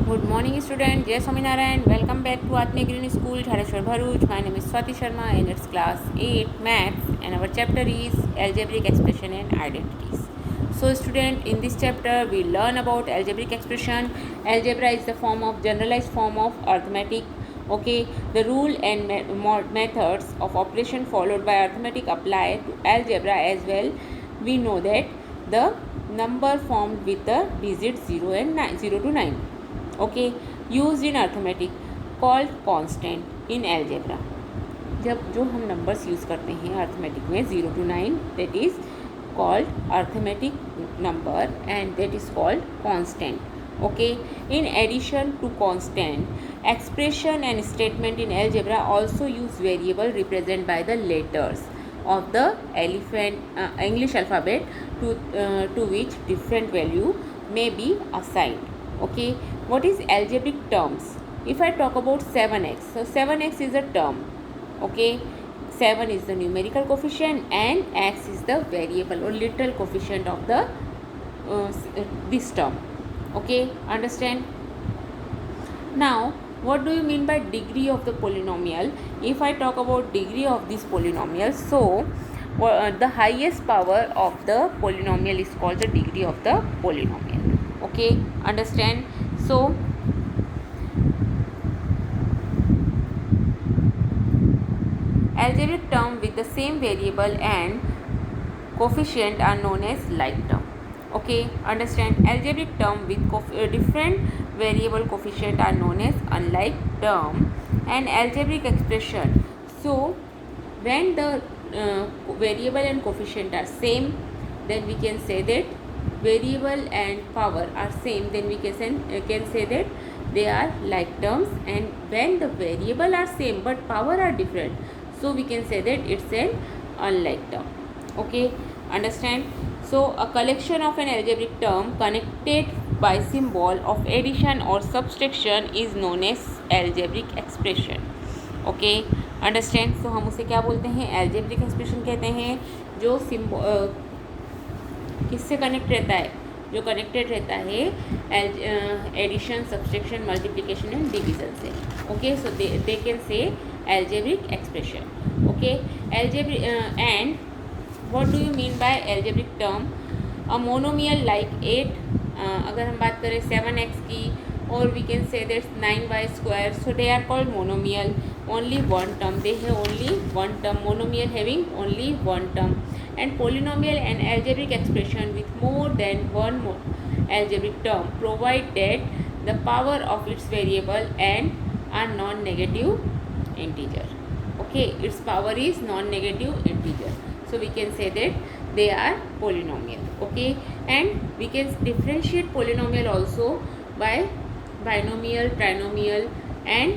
Good morning, student. Jai Swaminarayan. Welcome back to Atme Green School, Dhareshwar Bharuch. My name is Swati Sharma and it's class 8 Maths and our chapter is Algebraic Expression and Identities. So, student, in this chapter we learn about algebraic expression. Algebra is the generalized form of arithmetic. Okay, the rule and methods of operation followed by arithmetic apply to algebra as well. We know that the number formed with the digits 0 to 9. Okay, used in arithmetic called constant in algebra. जब जो हम numbers use करते हैं arithmetic में 0 to 9, that is called arithmetic number and that is called constant. Okay, in addition to constant, expression and statement in algebra also use variable represented by the letters of the English alphabet to which different value may be assigned. Okay, what is algebraic terms? If I talk about 7x, so 7x is a term. Okay, 7 is the numerical coefficient and x is the variable or literal coefficient of the this term. Okay, understand? Now, what do you mean by degree of the polynomial? If I talk about degree of this polynomial, so the highest power of the polynomial is called the degree of the polynomial. Okay, understand? So, algebraic term with the same variable and coefficient are known as like term. Okay, understand? Algebraic term with different variable coefficient are known as unlike term and algebraic expression. So, when the variable and coefficient are same, then we can say that variable and power are same, then we can say that they are like terms, and when the variable are same but power are different, so we can say that it's an unlike term. Okay, understand? So a collection of an algebraic term connected by symbol of addition or subtraction is known as algebraic expression. Okay, understand. So हम उसे क्या बोलते हैं? Algebraic expression कहते हैं. जो किससे connect रहता है? जो कनेक्टेड रहता है addition, subtraction, multiplication and division से. Okay, so they can say algebraic expression. Okay, algebraic and what do you mean by algebraic term? A monomial like 8, अगर हम बात करें 7x की, or we can say that's 9y square, so they are called monomial. Only one term, they have only one term. Monomial having only one term. And polynomial and algebraic expression with more than one algebraic term provide that the power of its variable and are non-negative integer. Okay, its power is non-negative integer, so we can say that they are polynomial. Okay, and we can differentiate polynomial also by binomial, trinomial and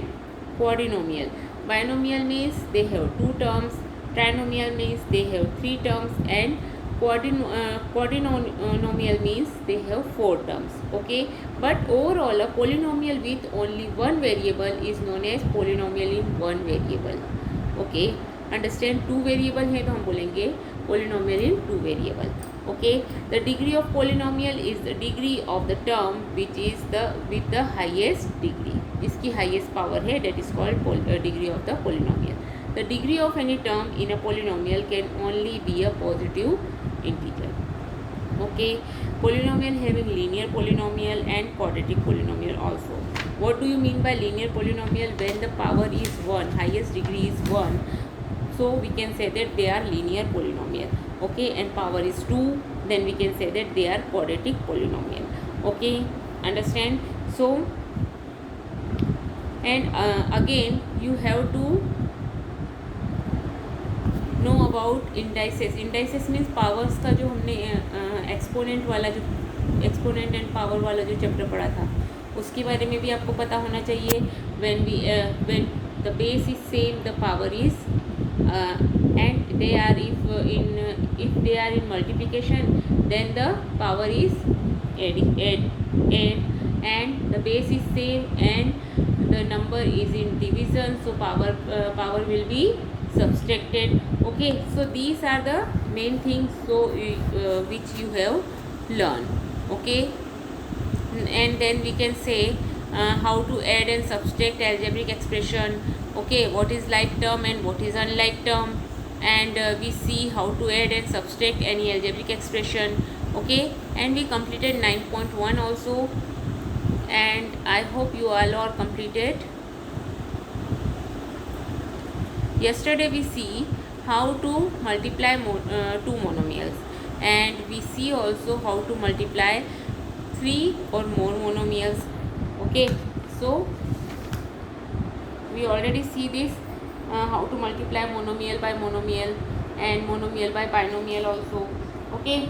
quadrinomial. Binomial means they have 2 terms, trinomial means they have 3 terms, and quadrinomial means they have 4 terms. Okay, but overall a polynomial with only one variable is known as polynomial in one variable. Okay, understand? 2 variable है तो हम बोलेंगे polynomial in 2 variable. Okay, the degree of polynomial is the degree of the term which is with the highest degree. इसकी highest power है, that is called degree of the polynomial. The degree of any term in a polynomial can only be a positive integer. Okay, polynomial having linear polynomial and quadratic polynomial also. What do you mean by linear polynomial? When the power is 1, highest degree is 1, so we can say that they are linear polynomial. Okay, and power is 2, then we can say that they are quadratic polynomial. Okay, understand? So, and again you have to know about indices. Indices means powers का जो हमने exponent वाला जो exponent and power वाला जो chapter पढ़ा था उसके बारे में भी आपको पता होना चाहिए. when the base is same, the power is and they are if they are in multiplication, then the power is add, and the base is same and the number is in division, so power will be subtracted. Okay, so these are the main things so which you have learned. Okay, and then we can say how to add and subtract algebraic expression. Okay, what is like term and what is unlike term, and we see how to add and subtract any algebraic expression. Okay, and we completed 9.1 also, and I hope you all are completed. Yesterday we see how to multiply two monomials, and we see also how to multiply 3 or more monomials. Okay, so we already see this, how to multiply monomial by monomial and monomial by binomial also. Okay,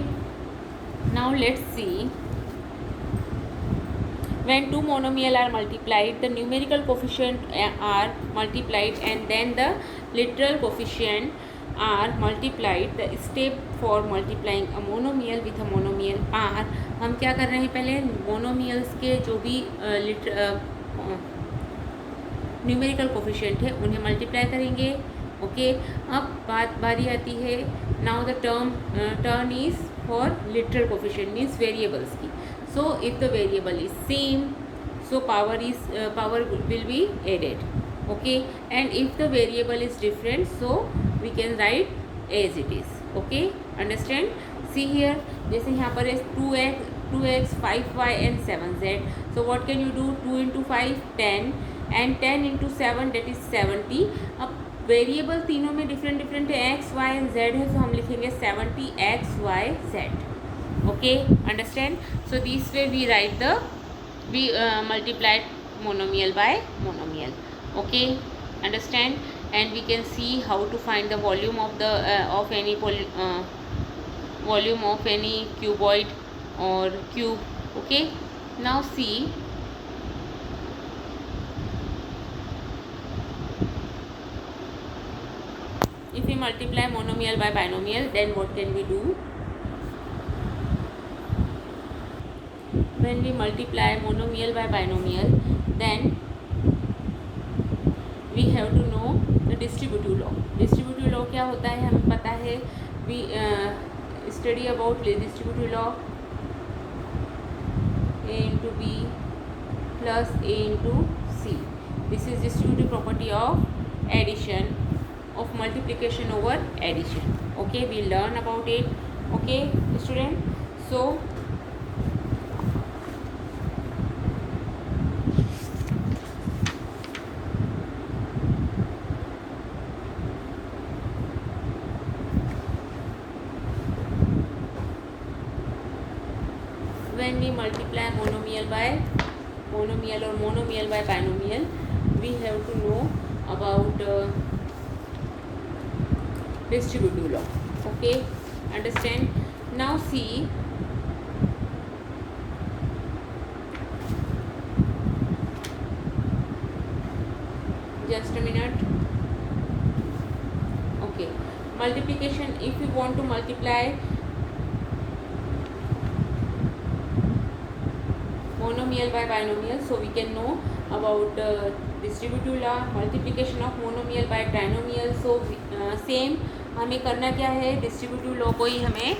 now let's see. When two monomial are multiplied, the numerical coefficient are multiplied and then the literal coefficient are multiplied. The step for multiplying a monomial with a monomial are, हम क्या कर रहे हैं, पहले monomials के जो भी numerical coefficient है उन्हें मल्टीप्लाई करेंगे. ओके, अब बारी आती है, now the turn is for literal coefficient means variables की. So if the variable is same, so power will be added. Okay, and if the variable is different, so we can write as it is. Okay, understand? See here, जैसे यहाँ पर है 2x 5y and 7z. So what can you do? 2 into 5 10 and 10 into 7 that is 70. अब variable तीनों में different है, x y and z है, तो हम लिखेंगे 70 x y z. Okay, understand? So this way we multiplied monomial by monomial. Okay, understand? And we can see how to find the volume of the volume of any cuboid or cube. Okay, now see, if we multiply monomial by binomial, then what can we do? When we multiply monomial by binomial, then we have to know the distributive law. Distributive law क्या होता है हमें पता है. We study about distributive law. A into B plus A into C. This is distributive property of addition, of multiplication over addition. Okay, we learn about it. Okay, student. So when we multiply monomial by monomial or monomial by binomial, we have to know about distributive law. Okay, understand? Now see, just a minute. Okay, multiplication, if we want to multiply monomial by binomial, so we can know about distributive law, multiplication of monomial by trinomial. So same हमें करना क्या है, distributive law को ही हमें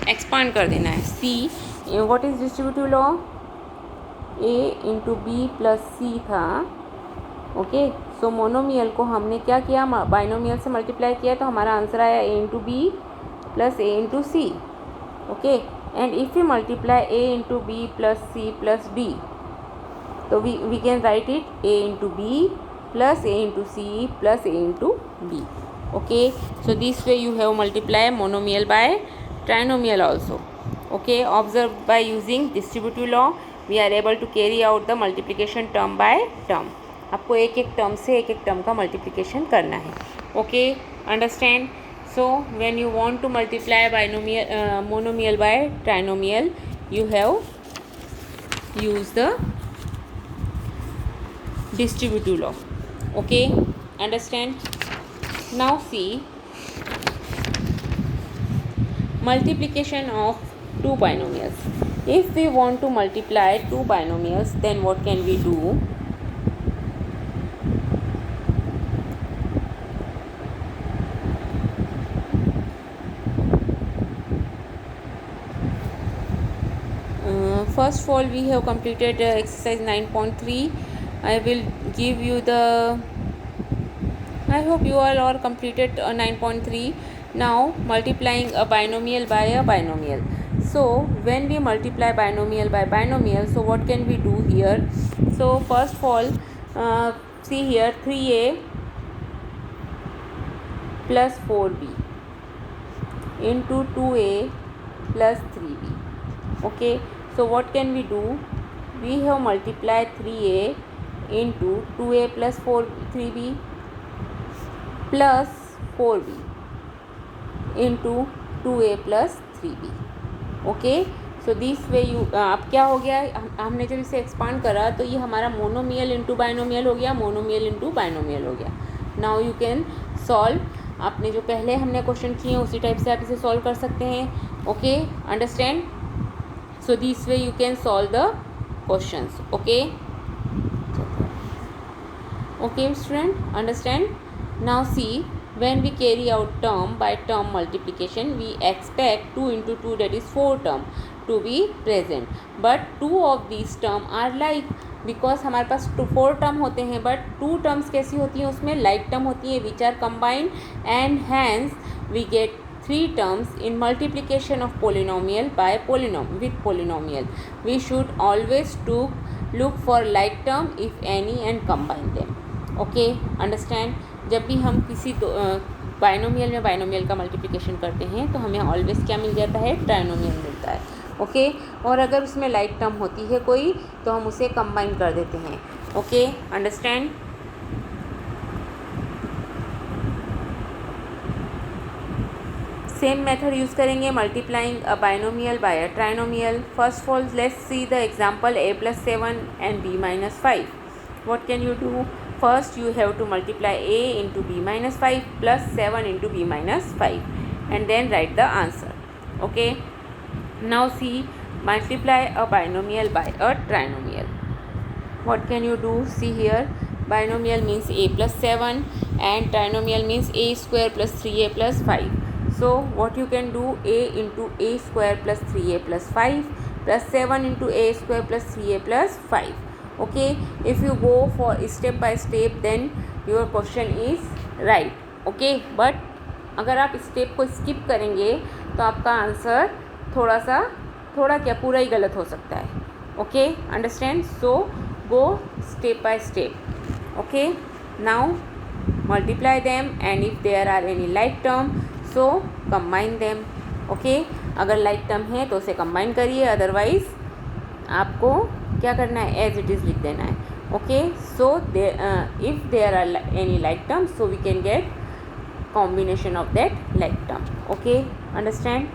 expand कर देना है. See, what is distributive law? A into B plus C था. ओके, सो मोनोमियल को हमने क्या किया, बाइनोमियल से मल्टीप्लाई किया, तो हमारा आंसर आया A into B plus A into C. Okay, and if we multiply a into b plus c plus d, so we can write it a into b plus a into c plus a into d. Okay, so this way you have multiply monomial by trinomial also. Okay, observe, by using distributive law we are able to carry out the multiplication term by term. आपको एक एक term से एक एक term का multiplication करना है. Okay, understand? So when you want to multiply binomial monomial by trinomial, you have use the distributive law. Okay, understand? Now see, multiplication of two binomials. If we want to multiply two binomials, then what can we do? first of all we have completed exercise 9.3. I will give you the, I hope you all are completed 9.3. Now multiplying a binomial by a binomial. So when we multiply binomial by binomial, so what can we do here? So first of all, see here, 3a plus 4b into 2a plus 3b. Okay, so what can we do? We have multiplied 3a into 2a plus 3b plus 4b into 2a plus 3b. Okay, so this way you, अब क्या हो गया, हमने जब इसे expand करा तो ये हमारा मोनोमियल इंटू बाइनोमियल हो गया, मोनोमियल इंटू बाइनोमियल हो गया. Now you can solve. आपने जो पहले हमने क्वेश्चन किए उसी टाइप से आप इसे सॉल्व कर सकते हैं. Okay, understand. So this way you can solve the questions. Okay, okay student, understand. Now see, when we carry out term by term multiplication, we expect 2 into 2, that is 4 term to be present, but 2 of these term are like, because हमारे पास 4 term होते हैं but 2 terms कैसी होती हैं, उसमें like term होती हैं which are combined, and hence we get 3 terms in multiplication of polynomial by with polynomial. We should always look for like term if any and combine them. Okay, understand. जब भी हम किसी binomial में binomial का multiplication करते हैं तो हमें ऑलवेज क्या मिल जाता है, ट्राइनोमियल मिलता है. ओके, और अगर उसमें लाइक टर्म होती है कोई तो हम उसे कंबाइन कर देते हैं. Okay, understand. Same method use करेंगे multiplying a binomial by a trinomial. First of all let's see the example a plus 7 and b minus 5. What can you do? First you have to multiply a into b minus 5 plus 7 into b minus 5 and then write the answer. Okay, now see, multiply a binomial by a trinomial. What can you do? See here, binomial means a plus 7 and trinomial means a square plus 3a plus 5. So what you can do, a into a square plus 3a plus 5 plus 7 into a square plus 3a plus 5. Okay, if you go for step by step then your question is right. Okay, but अगर आप step को skip करेंगे तो आपका answer थोड़ा क्या पूरा ही गलत हो सकता है. Okay, understand. So go step by step. Okay, now multiply them and if there are any like term so combine them. Okay, अगर लाइक टर्म है तो उसे कंबाइन करिए, अदरवाइज आपको क्या करना है, एज इट इज़ लिख देना है. Okay, so if there are any like term so we can get combination of that like term. Okay, understand.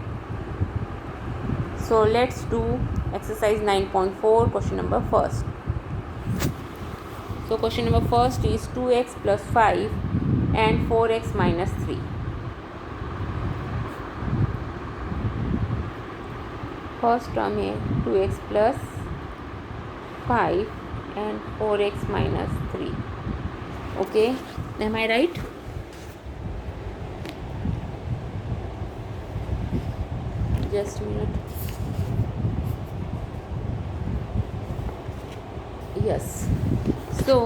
So let's do exercise 9.4, question number first. So question number first is 2x plus 5 and 4x minus 3. First term है 2x plus 5 and 4x minus 3. Okay, am I right? Just a minute. Yes, so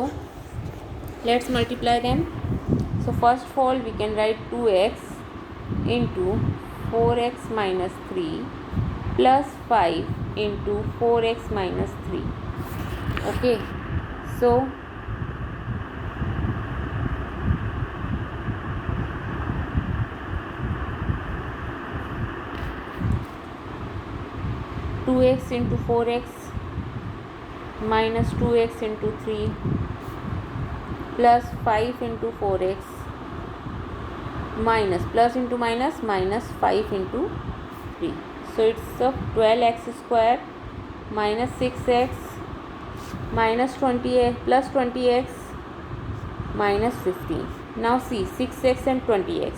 let's multiply them. So first of all we can write 2x into 4x minus 3 plus 5 into 4x minus 3. Okay, so 2x into 4x minus 2x into 3 plus 5 into 4x minus plus into minus 5 into 3. So it's a 12x square minus 6x minus 20x plus 20x minus 15. Now see, 6x and 20x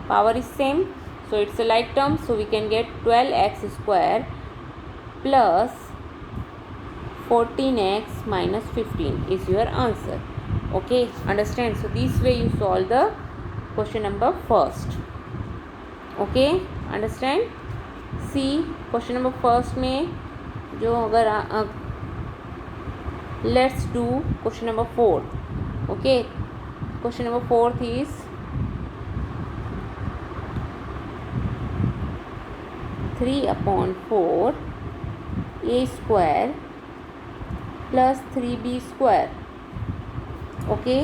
power is same, so it's a like term, so we can get 12x square plus 14x minus 15 is your answer. Okay, understand. So this way you solve the question number first. Okay, understand. See, question number first में जो अगर let's do question number 4. Okay, question number 4 is 3/4 a square plus 3b square. Okay,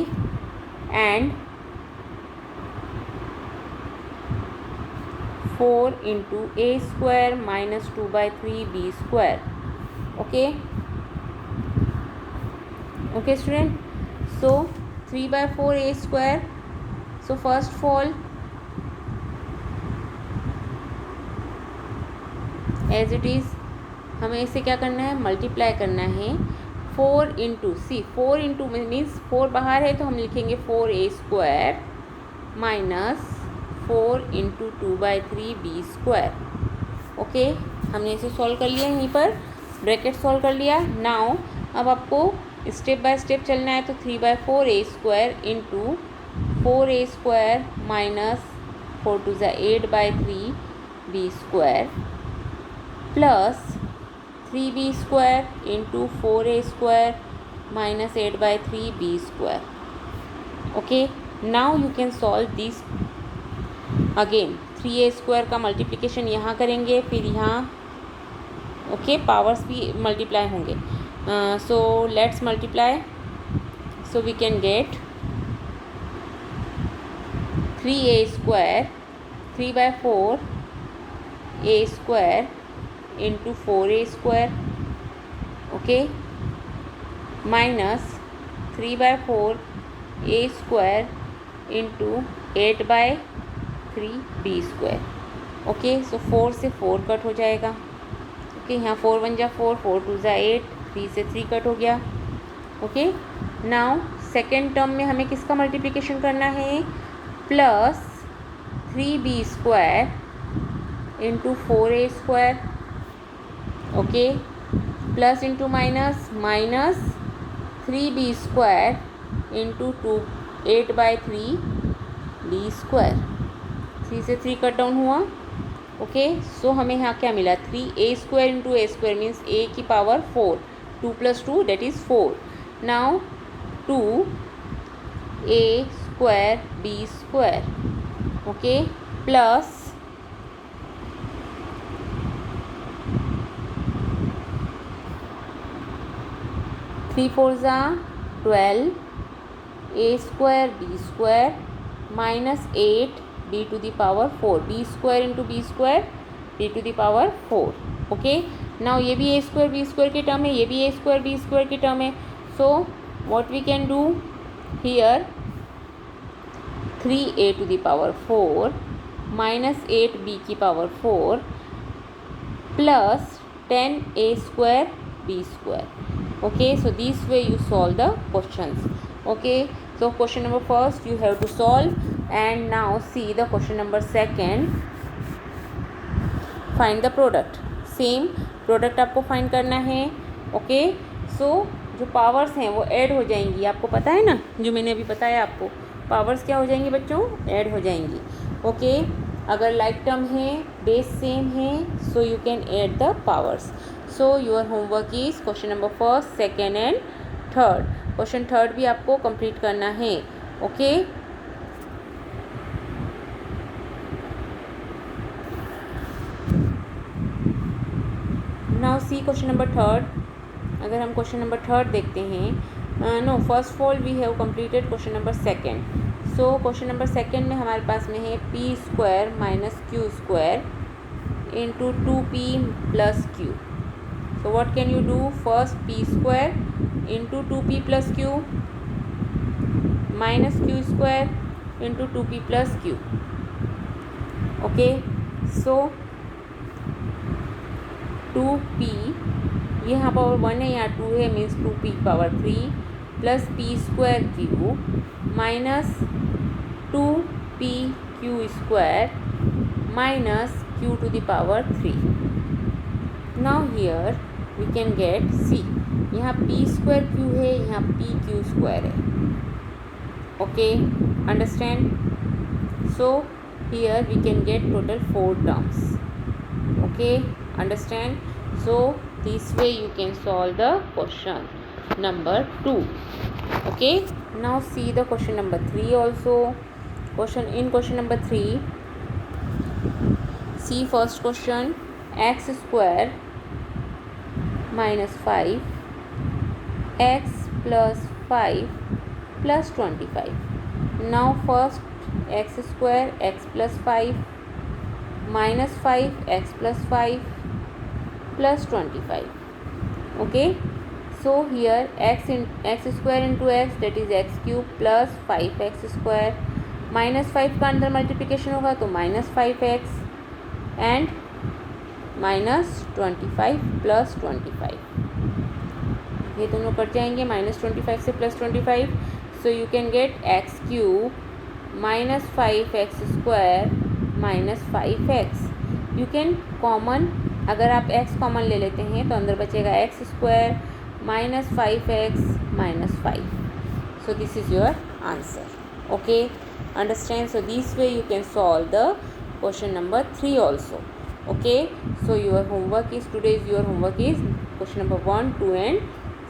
and 4 into a square minus 2/3 b square. Okay, okay student. So 3/4 a square. So first of all, as it is हमें इसे क्या करना है, multiply करना है 4 into, सी 4 into means 4 बाहर है तो हम लिखेंगे 4a square minus 4 into 2/3 b square. Okay, हमने इसे सॉल्व कर लिया, यहीं पर ब्रैकेट सॉल्व कर लिया. नाउ अब आपको स्टेप बाय स्टेप चलना है. तो 3/4 a square into 4a square minus 4 2 8/3 b square plus 3b square into 4a square minus 8/3 b square. Okay, now you can solve this again. 3a square का multiplication यहाँ करेंगे, फिर यहाँ ओके पावर्स भी multiply होंगे. So let's multiply. So we can get 3a square 3/4 a square into 4a square. Okay, minus 3/4 a square into 8/3 b square. Okay, सो 4 से 4 cut हो जाएगा. ओके, यहाँ 4 1 जा 4, 4 2 जा 8, 3 से 3 कट हो गया. ओके, नाउ सेकेंड टर्म में हमें किसका मल्टीप्लिकेशन करना है, plus 3b square into 4a square. Okay, plus into minus minus 3b square into 8/3 b square. 3 से 3 कट डाउन हुआ. ओके, सो हमें यहाँ क्या मिला, 3a square into a square means a की power 4, 2 + 2 that is 4. Now 2a square b square. Okay, plus 3 4 जा 12 a square b square minus 8 b to the power 4, b square into b square b to the power 4. Okay, now ये भी a square b square की term है, ये भी a square b square की term है. So what we can do here, 3a to the power 4 minus 8b की power 4 plus 10a square b square. Okay, so this way you solve the questions. Okay, so question number first you have to solve, and now see the question number second. Find the product. Same product आपको find करना है. Okay, so जो powers हैं वो add हो जाएंगी, आपको पता है ना, जो मैंने अभी बताया आपको, पावर्स क्या हो जाएंगी बच्चों, ऐड हो जाएंगी. ओके, अगर लाइक टर्म है, बेस सेम है, so you can add the powers. So your homework is question number first, second and third. Question third भी आपको कंप्लीट करना है. Okay, now see question number third. अगर हम क्वेश्चन नंबर थर्ड देखते हैं, no first of all we have completed question number second. So question number second में हमारे पास में है p square minus q square into 2p plus Q. So what can you do? First p square into 2p plus q minus q square into 2p plus q. Okay, so 2p यहाँ power 1 है, यहाँ 2 है, means 2p power 3 plus p square q minus 2p q square minus q to the power 3. Now here we can get c. यहाँ p square q है, यहाँ p q स्क्वायर है. Okay, understand. So here we can get total 4 terms. Okay, understand. So This way you can solve the question number 2. Okay, now see the question number 3 also. Question number 3, see first question, x square minus 5 x plus 5 plus 25. Now first x square x plus 5 minus 5 x plus 5 plus 25. Okay, so here x square into x, that is x cube plus 5x square, minus 5 का अंदर multiplication होगा तो minus 5x and minus 25 plus 25, ये दोनों cut जाएंगे minus 25 से plus 25. So you can get x cube minus 5x square minus 5x. You can common, अगर आप x कॉमन ले लेते हैं तो अंदर बचेगा x square minus 5x minus 5. So this is your answer. Okay, understand? So this way you can solve the question number 3 also. Okay, so your homework is, today's your homework is question number 1, 2 and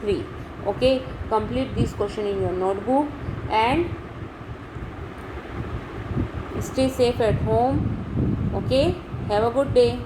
3. Okay, complete this question in your notebook and stay safe at home. Okay, have a good day.